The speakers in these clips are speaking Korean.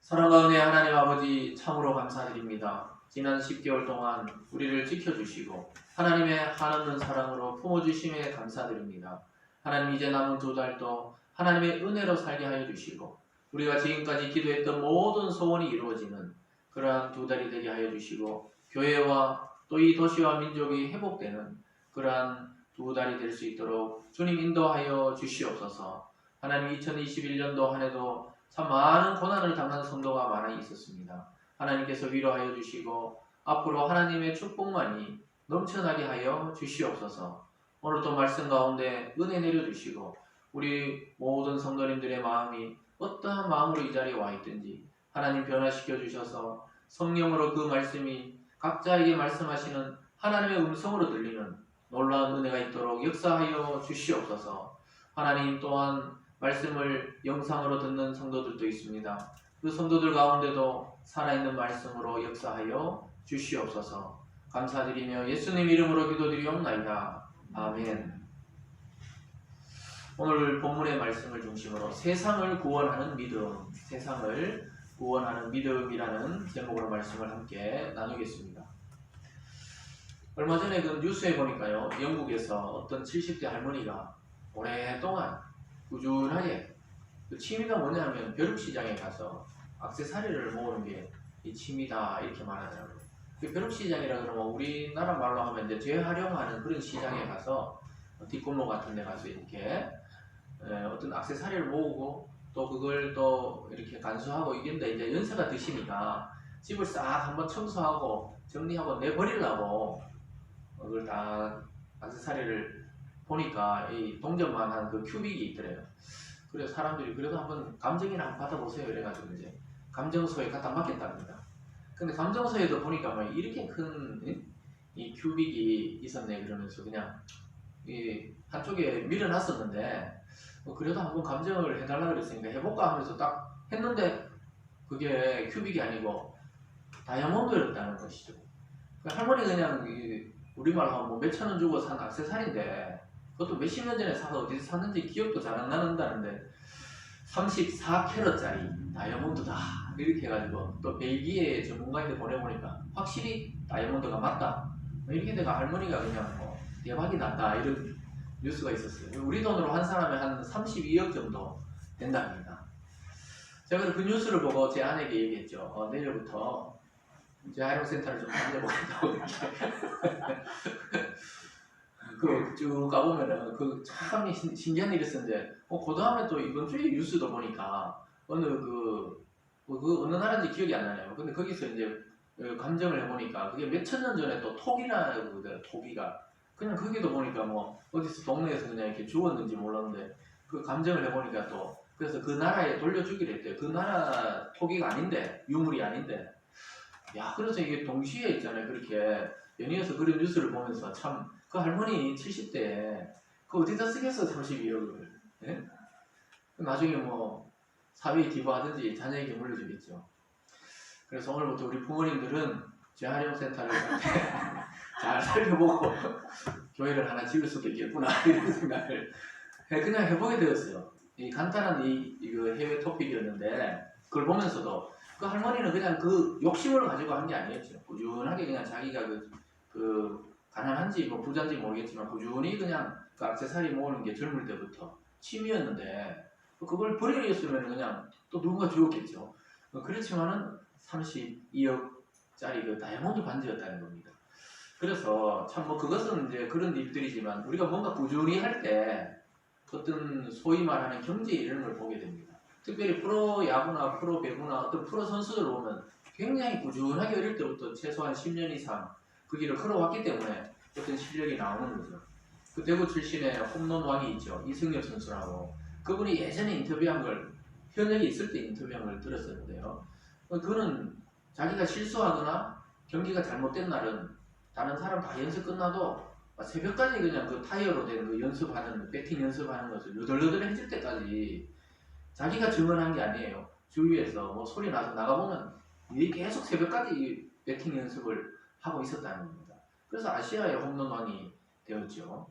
사랑과 은혜 하나님 아버지 참으로 감사드립니다. 지난 10개월 동안 우리를 지켜주시고 하나님의 한없는 사랑으로 품어주심에 감사드립니다. 하나님 이제 남은 2달도 하나님의 은혜로 살게 하여 주시고 우리가 지금까지 기도했던 모든 소원이 이루어지는 그러한 2달이 되게 하여 주시고 교회와 또 이 도시와 민족이 회복되는 그러한 2달이 될 수 있도록 주님 인도하여 주시옵소서. 하나님 2021년도 한 해도 참 많은 고난을 당한 성도가 많이 있었습니다. 하나님께서 위로하여 주시고 앞으로 하나님의 축복만이 넘쳐나게 하여 주시옵소서. 오늘도 말씀 가운데 은혜 내려주시고 우리 모든 성도님들의 마음이 어떠한 마음으로 이 자리에 와 있든지 하나님 변화시켜 주셔서 성령으로 그 말씀이 각자에게 말씀하시는 하나님의 음성으로 들리는 놀라운 은혜가 있도록 역사하여 주시옵소서. 하나님 또한 말씀을 영상으로 듣는 성도들도 있습니다. 그 성도들 가운데도 살아있는 말씀으로 역사하여 주시옵소서. 감사드리며 예수님 이름으로 기도드리옵나이다. 아멘. 오늘 본문의 말씀을 중심으로 세상을 구원하는 믿음, 세상을 구원하는 믿음이라는 제목으로 말씀을 함께 나누겠습니다. 얼마 전에 그 뉴스에 보니까요, 영국에서 어떤 70대 할머니가 오랫동안 꾸준하게 그 취미가 뭐냐면 벼룩시장에 가서 액세서리를 모으는 게 이 취미다 이렇게 말하더라고요. 그 벼룩시장이라 그러면 우리나라 말로 하면 이제 재활용하는 그런 시장에 가서 뒷골목 같은 데 가서 이렇게 어떤 액세서리를 모으고 또 그걸 또 이렇게 간수하고 이긴데 이제 연세가 드시니까 집을 싹 한번 청소하고 정리하고 내버리려고 그걸 다 액세서리를 보니까 이 동전만한 그 큐빅이 있더래요. 그래서 사람들이 그래도 한번 감정이나 한번 받아보세요 이래가지고 이제 감정소에 갖다 맡겼답니다. 근데 감정소에도 보니까 뭐 이렇게 큰 이 큐빅이 있었네 그러면서 그냥 이 한쪽에 밀어놨었는데 그래도 한번 감정을 해달라 그랬으니까 해볼까 하면서 딱 했는데 그게 큐빅이 아니고 다이아몬드였다는 것이죠. 그 할머니 그냥 우리말로 하면 뭐 몇천 원 주고 산 액세서리인데 그것도 몇십 년 전에 사서 어디서 샀는지 기억도 잘 안 나는다는데 34캐럿짜리 다이아몬드다 이렇게 해가지고 또 벨기에 전문가인데 보내보니까 확실히 다이아몬드가 맞다 이렇게 내가 할머니가 그냥 뭐 대박이 났다 이런 뉴스가 있었어요. 우리 돈으로 한 사람에 한 32억 정도 된답니다. 제가 그 뉴스를 보고 제 아내에게 얘기했죠. 내일부터 재활용센터를 좀 다녀보겠다고 이렇게 그 쭉 가보면은 그 참 신기한 일이 있었는데 그 다음에 또 이번 주에 뉴스도 보니까 어느 그 어느 나라인지 기억이 안 나네요. 근데 거기서 이제 감정을 해보니까 그게 몇천 년 전에 또 토기라고 그러더라고요. 토기가 그냥 거기도 보니까 뭐 어디서 동네에서 그냥 이렇게 죽었는지 몰랐는데 그 감정을 해보니까 또 그래서 그 나라에 돌려주기로 했대요. 그 나라 토기가 아닌데 유물이 아닌데 야 그래서 이게 동시에 있잖아요. 그렇게 연이어서 그런 뉴스를 보면서 참 그 할머니 70대에 그 어디다 쓰겠어 32억을 예? 나중에 뭐 사회에 기부하든지 자녀에게 물려주겠죠. 그래서 오늘부터 우리 부모님들은 재활용센터를 잘 살펴보고 교회를 하나 지을 수도 있겠구나 이런 생각을 그냥 해보게 되었어요. 이 간단한 이거 해외 토픽이었는데 그걸 보면서도 그 할머니는 그냥 그 욕심을 가지고 한 게 아니었죠. 꾸준하게 그냥 자기가 그 가난한지 뭐 부자인지 모르겠지만 꾸준히 그냥 그 액세서리 모으는 게 젊을 때부터 취미였는데 그걸 버리겠으면 그냥 또 누군가 주었겠죠. 그렇지만은 32억짜리 그 다이아몬드 반지였다는 겁니다. 그래서 참 뭐 그것은 이제 그런 일들이지만 우리가 뭔가 꾸준히 할 때 어떤 소위 말하는 경제 이런 걸 보게 됩니다. 특별히 프로 야구나 프로 배구나 어떤 프로 선수들을 보면 굉장히 꾸준하게 어릴 때부터 최소한 10년 이상 그 길을 걸어왔기 때문에 어떤 실력이 나오는 거죠. 그 대구 출신의 홈런 왕이 있죠. 이승엽 선수라고. 그분이 예전에 인터뷰한 걸 현역이 있을 때 인터뷰한 걸 들었었는데요. 그거는 자기가 실수하거나 경기가 잘못된 날은 다른 사람 다 연습 끝나도 새벽까지 그냥 그 타이어로 된 그 연습하는 배팅 연습하는 것을 너덜너덜해질 때까지 자기가 증언한 게 아니에요. 주위에서 뭐 소리 나서 나가보면 이 계속 새벽까지 배팅 연습을 하고 있었다는 겁니다. 그래서 아시아의 홈런왕이 되었죠.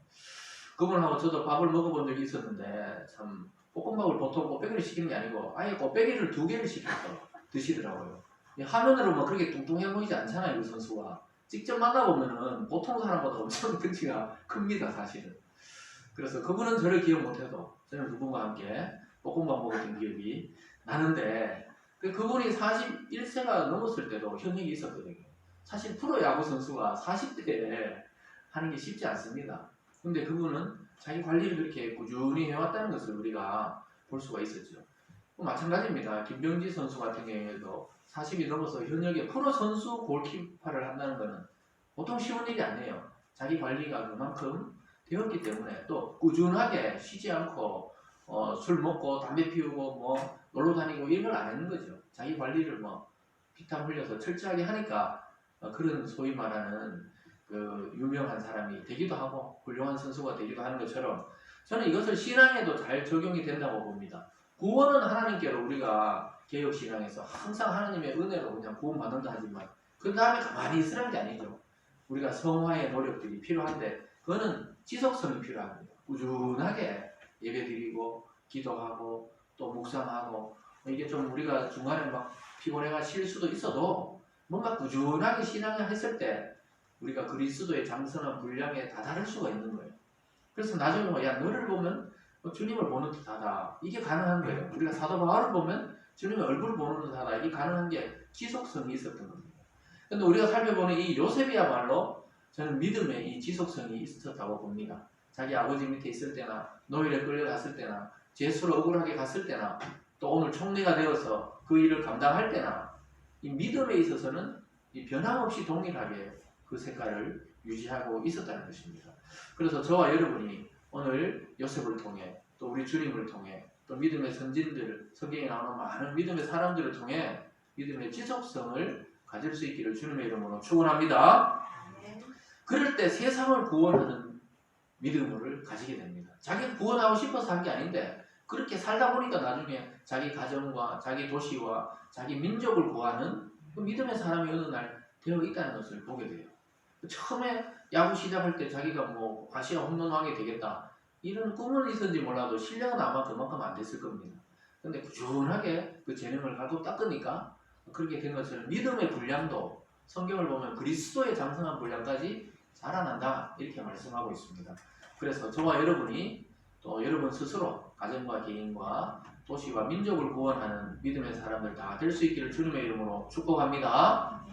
그분하고 저도 밥을 먹어본 적이 있었는데 참 볶음밥을 보통 꽃배기를 시키는 게 아니고 아예 꽃배기를 2개를 시켰어. 드시더라고요. 이 화면으로 뭐 그렇게 뚱뚱해 보이지 않잖아요, 이 선수가. 직접 만나보면은 보통 사람보다 엄청 등치가 큽니다, 사실은. 그래서 그분은 저를 기억 못해도 저는 그분과 함께 볶음밥 먹었던 기억이 나는데, 그분이 41세가 넘었을 때도 현역이 있었거든요. 사실 프로야구 선수가 40대에 하는 게 쉽지 않습니다. 근데 그분은 자기 관리를 그렇게 꾸준히 해왔다는 것을 우리가 볼 수가 있었죠. 마찬가지입니다. 김병지 선수 같은 경우에도 40이 넘어서 현역에 프로 선수 골키퍼를 한다는 것은 보통 쉬운 일이 아니에요. 자기 관리가 그만큼 되었기 때문에 또 꾸준하게 쉬지 않고 술 먹고 담배 피우고 뭐 놀러 다니고 이런 걸 안 하는 거죠. 자기 관리를 뭐 피땀 흘려서 철저하게 하니까 그런 소위 말하는 그 유명한 사람이 되기도 하고 훌륭한 선수가 되기도 하는 것처럼 저는 이것을 신앙에도 잘 적용이 된다고 봅니다. 구원은 하나님께로 우리가 개혁신앙에서 항상 하나님의 은혜로 그냥 구원받는다 하지만 그 다음에 가만히 있으라는 게 아니죠. 우리가 성화의 노력들이 필요한데 그거는 지속성이 필요합니다. 꾸준하게 예배드리고 기도하고 또 묵상하고 이게 좀 우리가 중간에 막 피곤해가 쉴 수도 있어도 뭔가 꾸준하게 신앙을 했을 때 우리가 그리스도의 장성한 분량에 다다를 수가 있는 거예요. 그래서 나중에 뭐 야 너를 보면 주님을 보는 듯하다. 이게 가능한 거예요. 우리가 사도 바울을 보면 주님의 얼굴을 보는 듯하다. 이게 가능한 게 지속성이 있었던 겁니다. 근데 우리가 살펴보는 이 요셉이야말로 저는 믿음의 이 지속성이 있었다고 봅니다. 자기 아버지 밑에 있을 때나 노예에 끌려갔을 때나 죄수로 억울하게 갔을 때나 또 오늘 총리가 되어서 그 일을 감당할 때나 이 믿음에 있어서는 이 변함없이 동일하게 그 색깔을 유지하고 있었다는 것입니다. 그래서 저와 여러분이 오늘 요셉을 통해 또 우리 주님을 통해 또 믿음의 선진들, 성경에 나오는 많은 믿음의 사람들을 통해 믿음의 지속성을 가질 수 있기를 주님의 이름으로 축원합니다. 그럴 때 세상을 구원하는 믿음을 가지게 됩니다. 자기가 구원하고 싶어서 한 게 아닌데 그렇게 살다 보니까 나중에 자기 가정과 자기 도시와 자기 민족을 구하는 그 믿음의 사람이 어느 날 되어 있다는 것을 보게 돼요. 처음에 야구 시작할 때 자기가 뭐 아시아 홈런왕이 되겠다 이런 꿈은 있었는지 몰라도 실력은 아마 그만큼 안 됐을 겁니다. 근데 꾸준하게 그 재능을 갖고 닦으니까 그렇게 된 것처럼 믿음의 분량도 성경을 보면 그리스도의 장성한 분량까지 자라난다 이렇게 말씀하고 있습니다. 그래서 저와 여러분이 또 여러분 스스로 가정과 개인과 도시와 민족을 구원하는 믿음의 사람들 다 될 수 있기를 주님의 이름으로 축복합니다.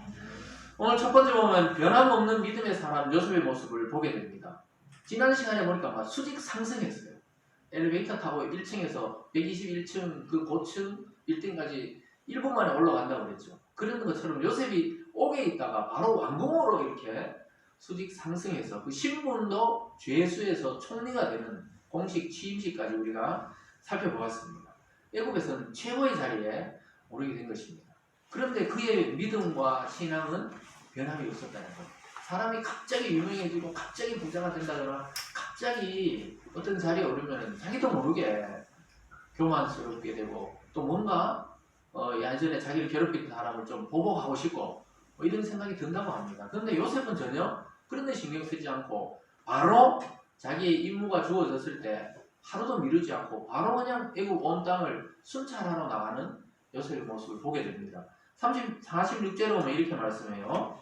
오늘 첫 번째 보면 변함없는 믿음의 사람 요셉의 모습을 보게 됩니다. 지난 시간에 보니까 막 수직 상승했어요. 엘리베이터 타고 1층에서 121층 그 고층 1층까지 1분 만에 올라간다고 그랬죠. 그런 것처럼 요셉이 옥에 있다가 바로 왕궁으로 이렇게 수직 상승해서 그 신분도 죄수에서 총리가 되는 공식 취임식까지 우리가 살펴보았습니다. 애국에서는 최고의 자리에 오르게 된 것입니다. 그런데 그의 믿음과 신앙은 변함이 없었다는 것. 사람이 갑자기 유명해지고 갑자기 부자가 된다거나 갑자기 어떤 자리에 오르면 자기도 모르게 교만스럽게 되고 또 뭔가 예전에 자기를 괴롭히는 사람을 좀 보복하고 싶고 뭐 이런 생각이 든다고 합니다. 그런데 요셉은 전혀 그런 데 신경 쓰지 않고 바로 자기의 임무가 주어졌을 때 하루도 미루지 않고 바로 그냥 애국 온 땅을 순찰하러 나가는 요셉의 모습을 보게 됩니다. 46절에 보면 이렇게 말씀해요.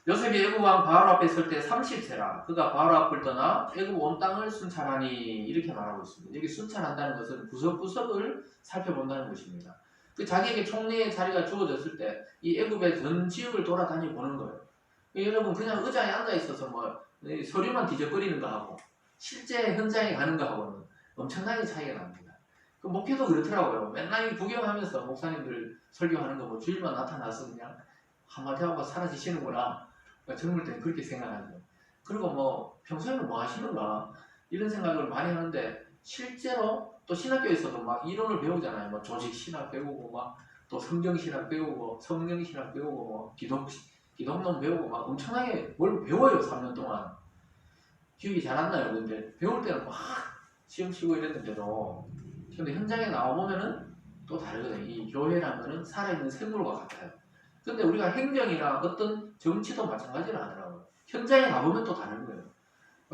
요셉이 애국왕 바로 앞에 설 때 30세라 그가 바로 앞을 떠나 애국 온 땅을 순찰하니 이렇게 말하고 있습니다. 여기 순찰한다는 것은 구석구석을 살펴본다는 것입니다. 그 자기에게 총리의 자리가 주어졌을 때 이 애국의 전 지역을 돌아다니 보는 거예요. 여러분 그냥 의자에 앉아 있어서 뭐 서류만 뒤적거리는 거 하고 실제 현장에 가는 거 하고는 엄청나게 차이가 납니다. 그 목회도 그렇더라고요. 맨날 구경하면서 목사님들 설교하는 거 뭐 주일만 나타나서 그냥 한마디 하고 사라지시는구나. 젊을 때는 그렇게 생각하죠. 그리고 뭐 평소에는 뭐 하시는가 이런 생각을 많이 하는데 실제로 또 신학교에서도 막 이론을 배우잖아요. 뭐 조직 신학 배우고 막 또 성경 신학 배우고 성령 신학 배우고 뭐 기독론 배우고 막 엄청나게 뭘 배워요. 3년 동안. 기억이 잘 안 나요. 근데 배울 때는 막 시험 치고 이랬는데도 근데 현장에 나와보면은 또 다르거든요. 이 교회라는 거는 살아있는 생물과 같아요. 근데 우리가 행정이나 어떤 정치도 마찬가지로 하더라고요. 현장에 가보면 또 다른 거예요.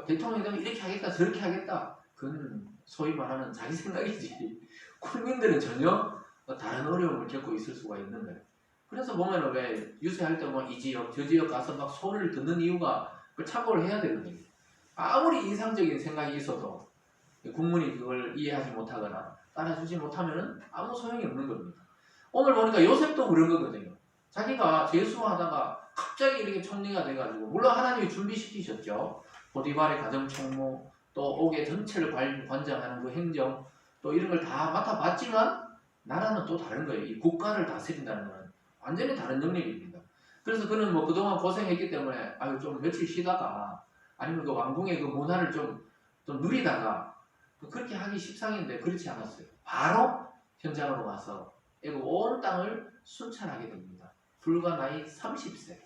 대통령이 되면 이렇게 하겠다 저렇게 하겠다 그건 소위 말하는 자기 생각이지 국민들은 전혀 다른 어려움을 겪고 있을 수가 있는 거예요. 그래서 보면은 왜 유세할 때 보면 이 지역 저 지역 가서 막 소리를 듣는 이유가 그 참고를 해야 되거든요. 아무리 이상적인 생각이 있어도 국민이 그걸 이해하지 못하거나 따라주지 못하면은 아무 소용이 없는 겁니다. 오늘 보니까 요셉도 그런 거거든요. 자기가 재수하다가 갑자기 이렇게 총리가 돼가지고, 물론 하나님이 준비시키셨죠. 보디발의 가정총무, 또 옥의 전체를 관장하는 그 행정, 또 이런 걸 다 맡아봤지만 나라는 또 다른 거예요. 이 국가를 다스린다는 건 완전히 다른 능력입니다. 그래서 그는 뭐 그동안 고생했기 때문에 아유 좀 며칠 쉬다가 아니면 그 왕궁의 그 문화를 좀 누리다가 그렇게 하기 십상인데 그렇지 않았어요. 바로 현장으로 가서 애굽 온 땅을 순찰하게 됩니다. 불과 나이 30세.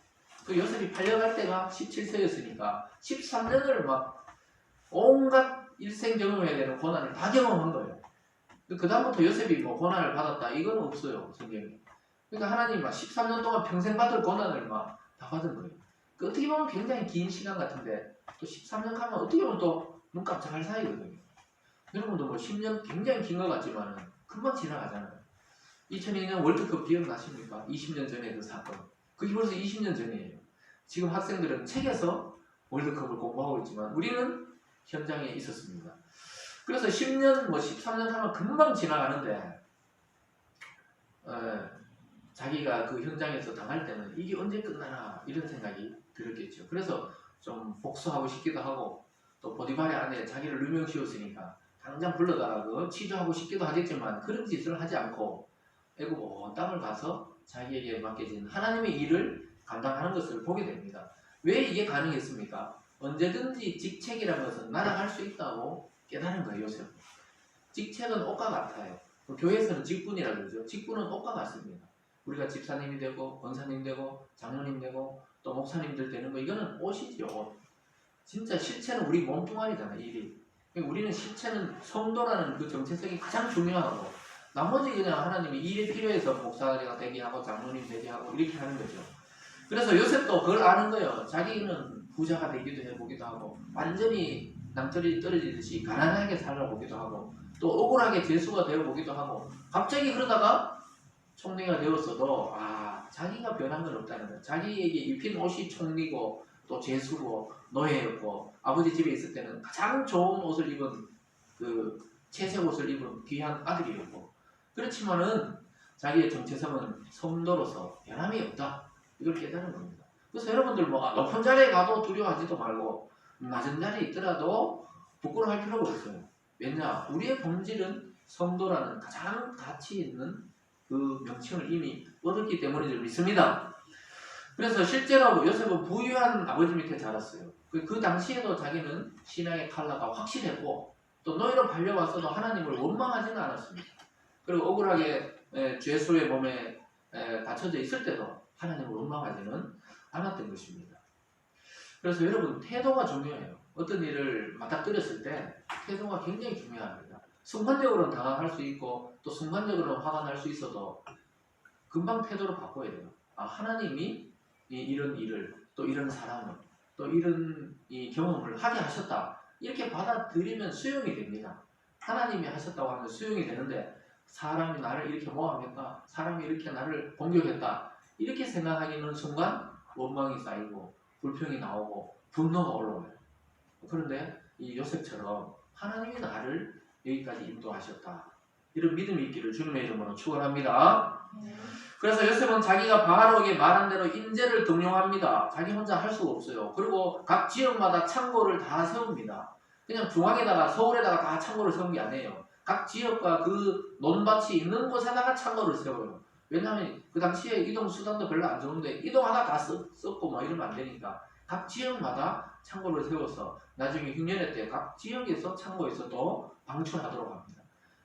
그 요셉이 팔려갈 때가 17세였으니까 13년을 막 온갖 일생 경험해야 되는 고난을 다 경험한 거예요. 그 다음부터 요셉이 뭐 고난을 받았다 이건 없어요, 성경에. 그러니까 하나님이 막 13년 동안 평생 받을 고난을 막 다 받은 거예요. 그 어떻게 보면 굉장히 긴 시간 같은데 또 13년 가면 어떻게 보면 또 눈 깜짝할 사이거든요. 여러분도 뭐 10년 굉장히 긴 것 같지만 금방 지나가잖아요. 2002년 월드컵 기억나십니까? 20년 전에 그 사건. 그게 벌써 20년 전이에요. 지금 학생들은 책에서 월드컵을 공부하고 있지만 우리는 현장에 있었습니다. 그래서 10년, 뭐 13년 하면 금방 지나가는데 자기가 그 현장에서 당할 때는 이게 언제 끝나나 이런 생각이 들었겠죠. 그래서 좀 복수하고 싶기도 하고 또 보디발의 아내 자기를 누명 씌웠으니까 당장 불러다가 그 치료하고 싶기도 하겠지만 그런 짓을 하지 않고 애굽 온 땅을 가서 자기에게 맡겨진 하나님의 일을 감당하는 것을 보게 됩니다. 왜 이게 가능했습니까? 언제든지 직책이라는 것은 날아갈 수 있다고 깨달은 거예요. 요셉. 직책은 옷과 같아요. 교회에서는 직분이라고 그러죠. 직분은 옷과 같습니다. 우리가 집사님이 되고 권사님 되고 장로님 되고 또 목사님들 되는 거 이거는 옷이죠. 옷. 진짜 실체는 우리 몸뚱아리잖아요. 일이. 우리는 실체는 성도라는 그 정체성이 가장 중요하고 나머지 그냥 하나님이 일에 필요해서 목사가 되게 하고 장로님 되게 하고 이렇게 하는 거죠. 그래서 요셉도 그걸 아는 거예요. 자기는 부자가 되기도 해보기도 하고 완전히 낭떠러지 떨어지듯이 가난하게 살아보기도 하고 또 억울하게 재수가 되어보기도 하고 갑자기 그러다가 총리가 되었어도 자기가 변한 건 없다는 거예요. 자기에게 입힌 옷이 총리고 또 재수고 노예였고 아버지 집에 있을 때는 가장 좋은 옷을 입은 그 채색 옷을 입은 귀한 아들이었고 그렇지만은 자기의 정체성은 성도로서 변함이 없다. 이걸 깨달은 겁니다. 그래서 여러분들 뭐 높은 자리에 가도 두려워하지도 말고 낮은 자리에 있더라도 부끄러워할 필요가 없어요. 왜냐? 우리의 본질은 성도라는 가장 가치 있는 그 명칭을 이미 얻었기 때문인 줄 믿습니다. 그래서 실제로 요셉은 부유한 아버지 밑에 자랐어요. 그 당시에도 자기는 신앙의 칼라가 확실했고 또 노예로 팔려왔어도 하나님을 원망하지는 않았습니다. 그리고 억울하게 죄수의 몸에 갇혀져 있을 때도 하나님을 원망하지는 않았던 것입니다. 그래서 여러분 태도가 중요해요. 어떤 일을 맞닥뜨렸을 때 태도가 굉장히 중요합니다. 순간적으로는 당황할 수 있고 또 순간적으로는 화가 날 수 있어도 금방 태도를 바꿔야 돼요. 하나님이 이런 일을 또 이런 사람을 또 이런 이 경험을 하게 하셨다. 이렇게 받아들이면 수용이 됩니다. 하나님이 하셨다고 하면 수용이 되는데 사람이 나를 이렇게 모함했다. 사람이 이렇게 나를 공격했다. 이렇게 생각하기는 순간 원망이 쌓이고 불평이 나오고 분노가 올라와요. 그런데 이 요셉처럼 하나님이 나를 여기까지 인도하셨다. 이런 믿음이 있기를 주님의 이름으로 축원합니다. 그래서 요셉은 자기가 바로에게 말한 대로 인재를 등용합니다. 자기 혼자 할 수가 없어요. 그리고 각 지역마다 창고를 다 세웁니다. 그냥 중앙에다가 서울에다가 다 창고를 세운 게 아니에요. 각 지역과 그 논밭이 있는 곳에다가 창고를 세워요. 왜냐하면 그 당시에 이동 수단도 별로 안 좋은데 이동하다 다 썼고 뭐 이러면 안 되니까 각 지역마다 창고를 세워서 나중에 흉년의 때 각 지역에서 창고에서 또 방출하도록 합니다.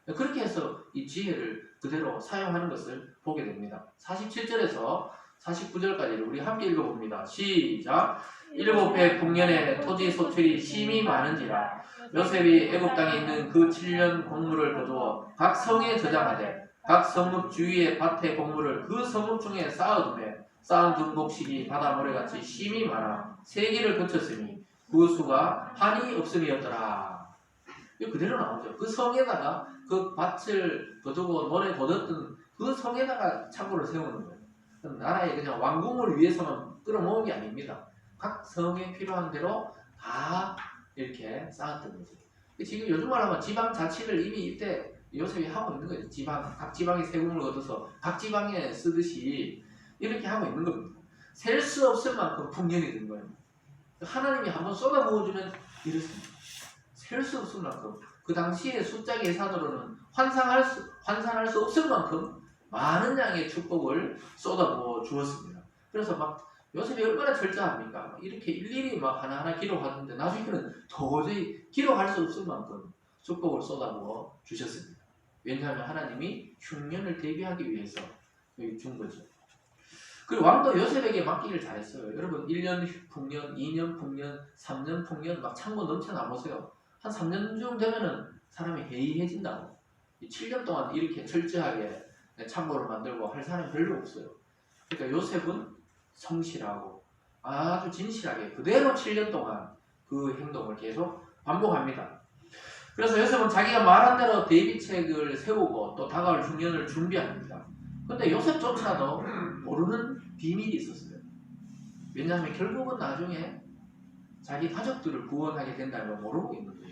그렇게 해서 이 지혜를 그대로 사용하는 것을 보게 됩니다. 47절에서 49절까지를 우리 함께 읽어봅니다. 시작! 7배 풍년에 토지 소출이 심히 많은지라 요셉이 애굽 땅에 있는 그 7년 곡물을 거두어 각 성에 저장하되 각 성읍 주위의 밭의 곡물을 그 성읍 중에 쌓아두매 쌓은 등곡식이 바다 모래같이 심히 많아 세기를 거쳤으니 그 수가 한이 없음이었더라. 이거 그대로 나오죠. 그 성에다가 그 밭을 거두고 논에 거뒀던 그 성에다가 창고를 세우는 거예요. 나라의 그냥 왕궁을 위해서만 끌어모은 게 아닙니다. 각 성에 필요한 대로 다 이렇게 쌓았던 거죠. 지금 요즘 말하면 지방 자치를 이미 이때 요셉이 하고 있는 거예요. 각 지방의 세금을 얻어서 각 지방에 쓰듯이 이렇게 하고 있는 겁니다. 셀 수 없을 만큼 풍년이 된 거예요. 하나님이 한번 쏟아부어주면 이렇습니다. 셀 수 없을 만큼 그 당시의 숫자 계산으로는 환산할 수 없을 만큼 많은 양의 축복을 쏟아부어 주었습니다. 그래서 막 요셉이 얼마나 철저합니까? 이렇게 일일이 막 하나하나 기록하는데 나중에는 도저히 기록할 수 없을 만큼 축복을 쏟아부어 주셨습니다. 왜냐하면 하나님이 흉년을 대비하기 위해서 준 거죠. 그리고 왕도 요셉에게 맡기길 잘했어요. 여러분 1년 풍년, 2년 풍년, 3년 풍년 막 창고 넘쳐나 보세요. 한 3년쯤 되면은 사람이 해이해진다고. 7년 동안 이렇게 철저하게 창고를 만들고 할 사람이 별로 없어요. 그러니까 요셉은 성실하고 아주 진실하게 그대로 7년 동안 그 행동을 계속 반복합니다. 그래서 요셉은 자기가 말한 대로 대비책을 세우고 또 다가올 흉년을 준비합니다. 근데 요셉조차도 모르는 비밀이 있었어요. 왜냐하면 결국은 나중에 자기 가족들을 구원하게 된다는 걸 모르고 있는 거예요.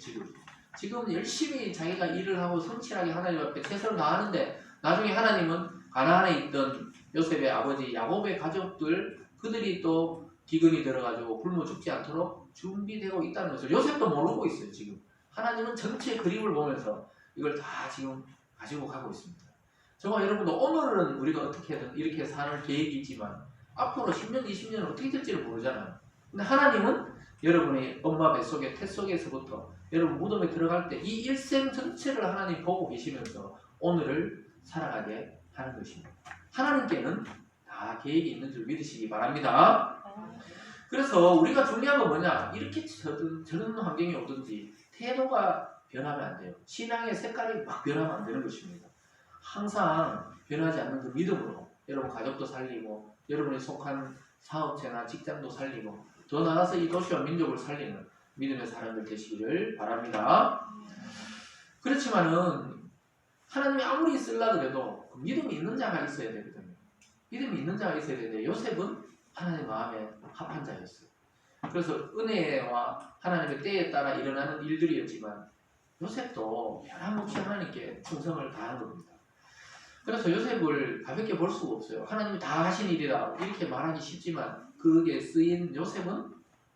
지금 열심히 자기가 일을 하고 성실하게 하나님 앞에 최선을 다하는데 나중에 하나님은 가나안에 있던 요셉의 아버지 야곱의 가족들 그들이 또 기근이 들어가지고 굶어 죽지 않도록 준비되고 있다는 것을 요셉도 모르고 있어요. 지금 하나님은 전체 그림을 보면서 이걸 다 지금 가지고 가고 있습니다. 저와 여러분도 오늘은 우리가 어떻게든 이렇게 살 계획이 있지만 앞으로 10년, 20년은 어떻게 될지를 모르잖아요. 근데 하나님은 여러분의 엄마 뱃속에 태속에서부터 여러분 무덤에 들어갈 때 이 일생 전체를 하나님 보고 계시면서 오늘을 살아가게 하는 것입니다. 하나님께는 다 계획이 있는 줄 믿으시기 바랍니다. 그래서 우리가 중요한 건 뭐냐? 이렇게 저런 환경이 오든지 태도가 변하면 안 돼요. 신앙의 색깔이 막 변하면 안 되는 것입니다. 항상 변하지 않는 그 믿음으로 여러분 가족도 살리고 여러분이 속한 사업체나 직장도 살리고 더 나아가서 이 도시와 민족을 살리는 믿음의 사람들 되시기를 바랍니다. 그렇지만은 하나님이 아무리 쓰려고 해도 믿음이 있는 자가 있어야 되거든요. 믿음이 있는 자가 있어야 되는데 요셉은 하나님 마음에 합한 자였어요. 그래서 은혜와 하나님의 때에 따라 일어나는 일들이었지만 요셉도 변함없이 하나님께 충성을 다한 겁니다. 그래서 요셉을 가볍게 볼 수가 없어요. 하나님이 다 하신 일이다 이렇게 말하기 쉽지만 그게 쓰인 요셉은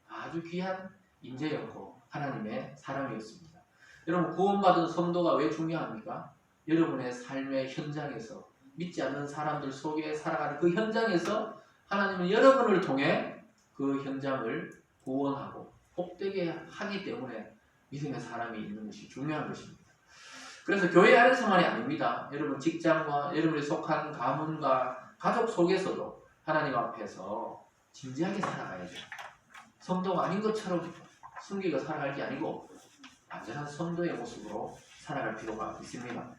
아주 귀한 인재였고 하나님의 사람이었습니다. 여러분 구원받은 성도가 왜 중요합니까? 여러분의 삶의 현장에서 믿지 않는 사람들 속에 살아가는 그 현장에서 하나님은 여러분을 통해 그 현장을 구원하고 복되게 하기 때문에 믿음의 사람이 있는 것이 중요한 것입니다. 그래서 교회 안에서만이 아닙니다. 여러분 직장과 여러분이 속한 가문과 가족 속에서도 하나님 앞에서 진지하게 살아가야죠. 성도가 아닌 것처럼 숨기고 살아갈 게 아니고 완전한 성도의 모습으로 살아갈 필요가 있습니다.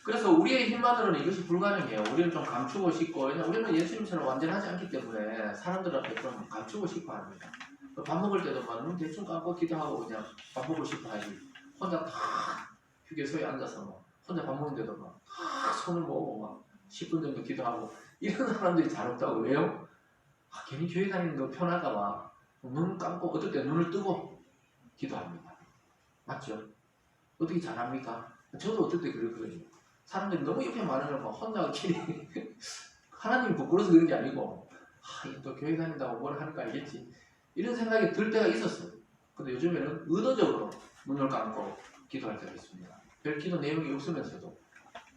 그래서 우리의 힘만으로는 이것이 불가능해요. 우리는 좀 감추고 싶고 왜냐하면 우리는 예수님처럼 완전하지 않기 때문에 사람들 앞에 좀 감추고 싶어 합니다. 밥 먹을 때도 막 눈 대충 감고 기도하고 그냥 밥 먹고 싶어 하지. 혼자 다 휴게소에 앉아서 막 혼자 밥 먹는데도 막 다 손을 모으고 막 10분 정도 기도하고 이런 사람들이 잘 없다고. 왜요? 괜히 교회 다니는 거 편할까 봐 눈 감고 어떨 때 눈을 뜨고 기도합니다. 맞죠? 어떻게 잘합니까? 저도 어떨 때 그렇거든요. 사람들이 너무 옆에 많으면 막 혼자 길이 하나님이 부끄러워서 그런 게 아니고 또 교회 다닌다고 뭘 하는 거 알겠지? 이런 생각이 들 때가 있었어요. 근데 요즘에는 의도적으로 눈을 감고 기도할 때가 있습니다. 별 기도 내용이 없으면서도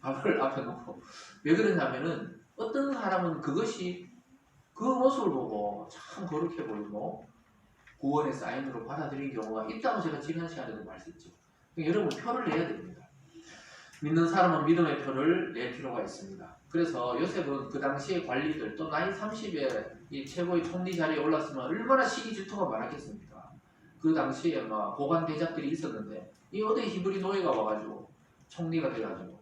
밥을 앞에 놓고 왜 그러냐면은 어떤 사람은 그것이 그 모습을 보고 참 거룩해 보이고 구원의 사인으로 받아들인 경우가 있다고 제가 지난 시간에도 말씀했죠. 여러분 표를 내야 됩니다. 믿는 사람은 믿음의 표를 낼 필요가 있습니다. 그래서 요셉은 그 당시의 관리들 또 나이 30에 이 최고의 총리 자리에 올랐으면 얼마나 시기 질투가 많았겠습니까? 그 당시에 막 고관 대작들이 있었는데 이 어디 히브리 노예가 와가지고 총리가 돼가지고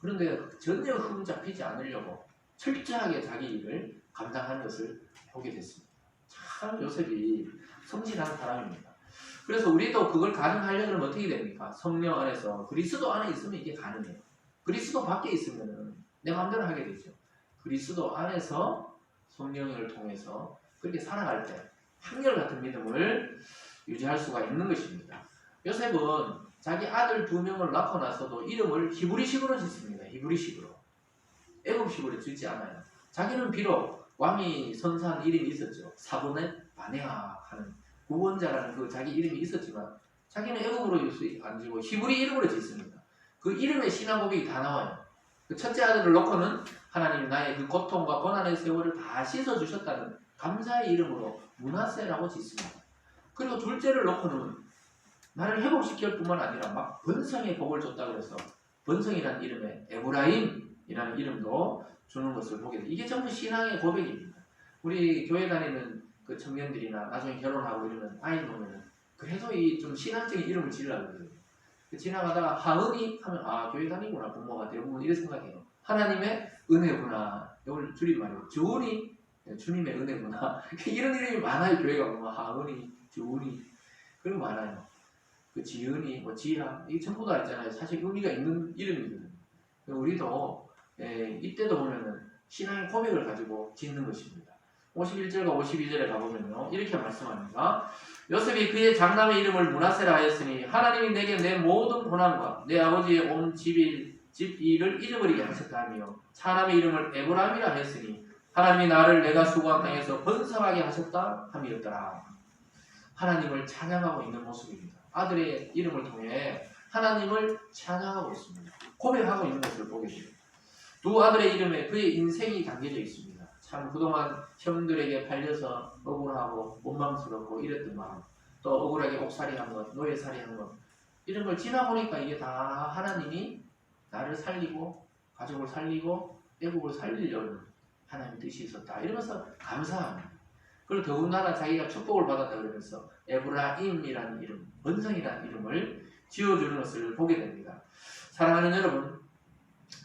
그런데 전혀 흠 잡히지 않으려고 철저하게 자기 일을 감당하는 것을 보게 됐습니다. 참 요셉이 성실한 사람입니다. 그래서 우리도 그걸 가능하려면 어떻게 됩니까? 성령 안에서 그리스도 안에 있으면 이게 가능해요. 그리스도 밖에 있으면 내 마음대로 하게 되죠. 그리스도 안에서 성령을 통해서 그렇게 살아갈 때 한결같은 믿음을 유지할 수가 있는 것입니다. 요셉은 자기 아들 2명을 낳고 나서도 이름을 히브리식으로 짓습니다. 히브리식으로. 애굽식으로 짓지 않아요. 자기는 비록 왕이 선사한 이름이 있었죠. 사보넷 바네아 하는 구원자라는 그 자기 이름이 있었지만 자기는 애굽으로 안 지고 히브리 이름으로 짓습니다. 그 이름의 신앙 고백이 다 나와요. 그 첫째 아들을 놓고는 하나님이 나의 그 고통과 고난의 세월을 다 씻어주셨다는 감사의 이름으로 므낫세라고 짓습니다. 그리고 둘째를 놓고는 나를 회복시킬 뿐만 아니라 막 번성의 복을 줬다 그래서 번성이라는 이름에 에브라임이라는 이름도 주는 것을 보게 돼요. 이게 전부 신앙의 고백입니다. 우리 교회 다니는 그 청년들이나 나중에 결혼하고 이러면 아이 놓으면 그래도 이 좀 신앙적인 이름을 지으려고 그래요. 지나가다가 하은이 하면 아 교회 다니구나 부모가 대부분 이렇게 생각해요. 하나님의 은혜구나. 이걸 줄임말이에요. 주은이 주님의 은혜구나. 이런 이름이 많아요. 교회가 보면 하은이, 주은이 그런 거 많아요. 그 지은이, 뭐 지아 이게 전부 다 있잖아요. 사실 의미가 있는 이름이거든요. 우리도 이때도 보면은 신앙의 고백을 가지고 짓는 것입니다. 51절과 52절에 가보면요 이렇게 말씀합니다. 요셉이 그의 장남의 이름을 므낫세라 하였으니 하나님이 내게 내 모든 고난과 내 아버지의 온 집 일을 잊어버리게 하셨다며 사람의 이름을 에브라임이라 했으니 하나님이 나를 내가 수고한 땅에서 번성하게 하셨다 함이었더라. 하나님을 찬양하고 있는 모습입니다. 아들의 이름을 통해 하나님을 찬양하고 있습니다. 고백하고 있는 것을 보게 됩니다. 두 아들의 이름에 그의 인생이 담겨져 있습니다. 참 그동안 형들에게 팔려서 억울하고 원망스럽고 이랬던 마음, 또 억울하게 옥살이한 것, 노예살이한 것 이런 걸 지나보니까 이게 다 하나님이 나를 살리고 가족을 살리고 애국을 살리려는 하나님의 뜻이 있었다 이러면서 감사합니다. 그리고 더군다나 자기가 축복을 받았다 그러면서 에브라임이라는 이름, 번성이라는 이름을 지어주는 것을 보게 됩니다. 사랑하는 여러분,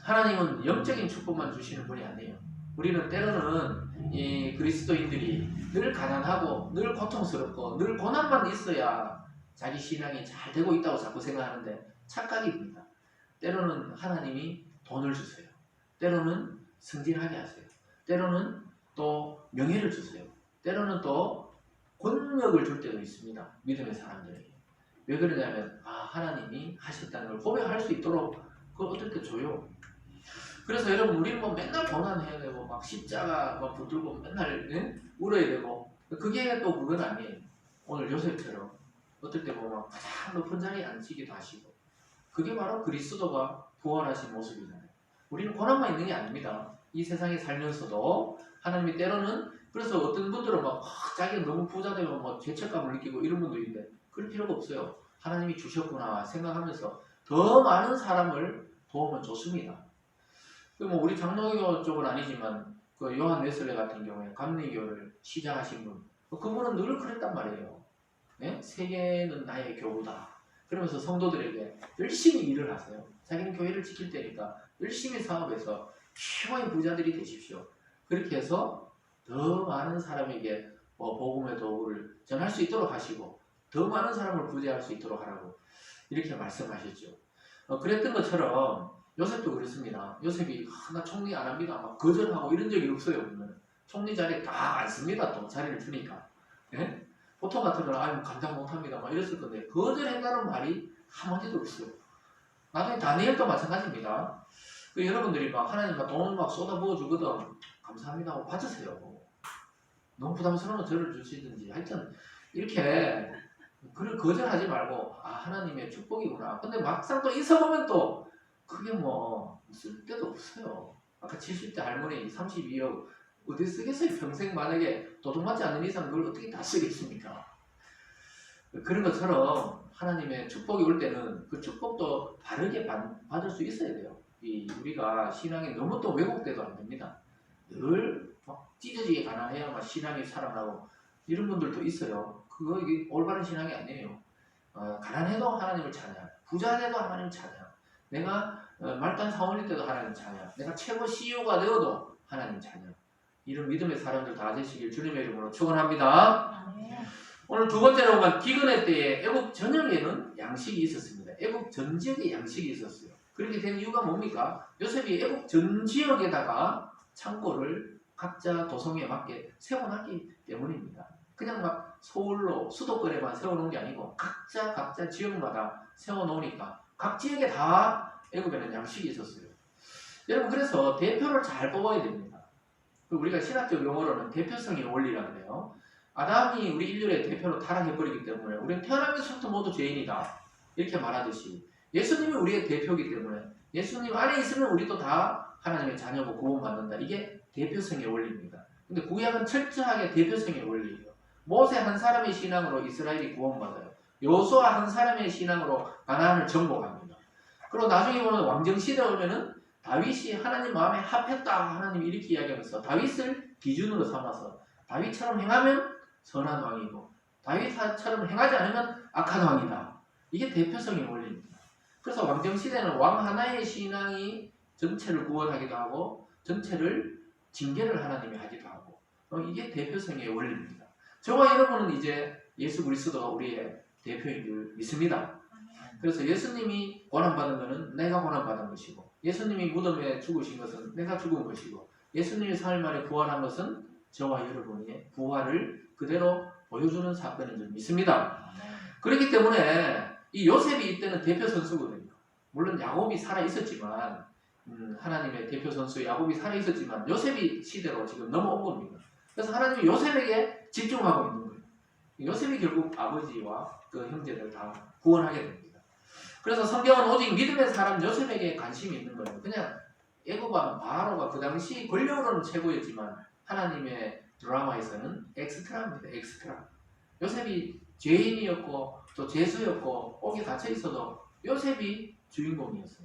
하나님은 영적인 축복만 주시는 분이 아니에요. 우리는 때로는 이 그리스도인들이 늘 가난하고 늘 고통스럽고 늘 고난만 있어야 자기 신앙이 잘 되고 있다고 자꾸 생각하는데 착각입니다. 때로는 하나님이 돈을 주세요. 때로는 승진하게 하세요. 때로는 또 명예를 주세요. 때로는 또 권력을 줄 때도 있습니다. 믿음의 사람들에게. 왜 그러냐면 하나님이 하셨다는 걸 고백할 수 있도록 그걸 어떨 때 줘요. 그래서 여러분 우리는 뭐 맨날 고난해야 되고 막 십자가 막 붙들고 맨날 울어야 되고 그게 또 그건 아니에요. 오늘 요셉처럼 어떨 때 보면 가장 높은 자리에 앉히기도 하시고 그게 바로 그리스도가 부활하신 모습이잖아요. 우리는 고난만 있는 게 아닙니다. 이 세상에 살면서도 하나님이 때로는 그래서 어떤 분들은 막 자기가 너무 부자 되면 뭐 죄책감을 느끼고 이런 분도 있는데 그럴 필요가 없어요. 하나님이 주셨구나 생각하면서 더 많은 사람을 도움을 줬습니다. 뭐 우리 장로교 쪽은 아니지만 그 요한 웨슬레 같은 경우에 감리교를 시작하신 분, 그분은 늘 그랬단 말이에요. 네? 세계는 나의 교우다. 그러면서 성도들에게 열심히 일을 하세요. 자기는 교회를 지킬 때니까 열심히 사업해서 최고의 부자들이 되십시오. 그렇게 해서 더 많은 사람에게 복음의 도구를 전할 수 있도록 하시고 더 많은 사람을 부재할 수 있도록 하라고 이렇게 말씀하셨죠. 그랬던 것처럼 요셉도 그렇습니다. 요셉이 나 총리 안 합니다. 막 거절하고 이런 적이 없어요. 보면. 총리 자리에 딱 앉습니다. 또 자리를 주니까. 예? 보통 같으면 감당 못합니다. 막 이랬을 건데 거절했다는 말이 한마디도 없어요. 나중에 다니엘도 마찬가지입니다. 여러분들이 막 하나님 막 돈을 막 쏟아부어 주거든. 감사합니다 하고 받으세요. 너무 부담스러우면 저를 주시든지 하여튼 이렇게 그걸 거절하지 말고 하나님의 축복이구나. 근데 막상 또 있어보면 또 그게 뭐 쓸데도 없어요. 아까 70대 할머니 32억 어디 쓰겠어요? 평생 만약에 도둑맞지 않는 이상 그걸 어떻게 다 쓰겠습니까? 그런 것처럼 하나님의 축복이 올 때는 그 축복도 바르게 받을 수 있어야 돼요. 우리가 신앙이 너무 또 왜곡돼도 안 됩니다. 늘 막 찢어지게 가난해야만 신앙이 살아나고 이런 분들도 있어요. 그거 이게 올바른 신앙이 아니에요. 가난해도 하나님을 찬양, 부자 돼도 하나님 찬양, 내가 말단 사원일 때도 하나님 찬양, 내가 최고 CEO가 되어도 하나님 찬양. 이런 믿음의 사람들 다 되시길 주님의 이름으로 축원합니다. 오늘 두 번째로 보면 기근의 때에 애국 전역에는 양식이 있었습니다. 애국 전 지역에 양식이 있었어요. 그렇게 된 이유가 뭡니까? 요셉이 애국 전 지역에다가 창고를 각자 도성에 맞게 세워놨기 때문입니다. 그냥 막 서울로 수도권에만 세워놓은 게 아니고 각자 지역마다 세워놓으니까 각 지역에 다 애국에는 양식이 있었어요. 여러분, 그래서 대표를 잘 뽑아야 됩니다. 우리가 신학적 용어로는 대표성의 원리라 그래요. 아담이 우리 인류의 대표로 타락해버리기 때문에 우리는 태어나면서부터 모두 죄인이다 이렇게 말하듯이 예수님이 우리의 대표이기 때문에 예수님 안에 있으면 우리도 다 하나님의 자녀고 구원받는다. 이게 대표성의 원리입니다. 근데 구약은 철저하게 대표성의 원리예요. 모세 한 사람의 신앙으로 이스라엘이 구원받아요. 여호수아 한 사람의 신앙으로 가나안을 정복합니다. 그리고 나중에 보면 왕정시대 오면은 다윗이 하나님 마음에 합했다 하나님이 이렇게 이야기하면서 다윗을 기준으로 삼아서 다윗처럼 행하면 선한 왕이고 다윗처럼 행하지 않으면 악한 왕이다. 이게 대표성의 원리입니다. 그래서 왕정시대는 왕 하나의 신앙이 전체를 구원하기도 하고 전체를 징계를 하나님이 하기도 하고 이게 대표성의 원리입니다. 저와 여러분은 이제 예수 그리스도가 우리의 대표인 줄 믿습니다. 그래서 예수님이 고난받은 것은 내가 고난받은 것이고 예수님이 무덤에 죽으신 것은 내가 죽은 것이고 예수님이 사흘 만에 부활한 것은 저와 여러분의 부활을 그대로 보여주는 사건인 줄 믿습니다. 그렇기 때문에 이 요셉이 이때는 대표 선수거든요. 물론 야곱이 살아있었지만 하나님의 대표 선수 야곱이 살아있었지만 요셉이 시대로 지금 넘어온 겁니다. 그래서 하나님이 요셉에게 집중하고 있는 거예요. 요셉이 결국 아버지와 그 형제들 다 구원하게 됩니다. 그래서 성경은 오직 믿음의 사람 요셉에게 관심이 있는 거예요. 그냥 애굽왕 바로가 그 당시 권력으로는 최고였지만 하나님의 드라마에서는 엑스트라입니다. 엑스트라. 요셉이 죄인이었고 또 죄수였고 옥에 갇혀 있어도 요셉이 주인공이었어요.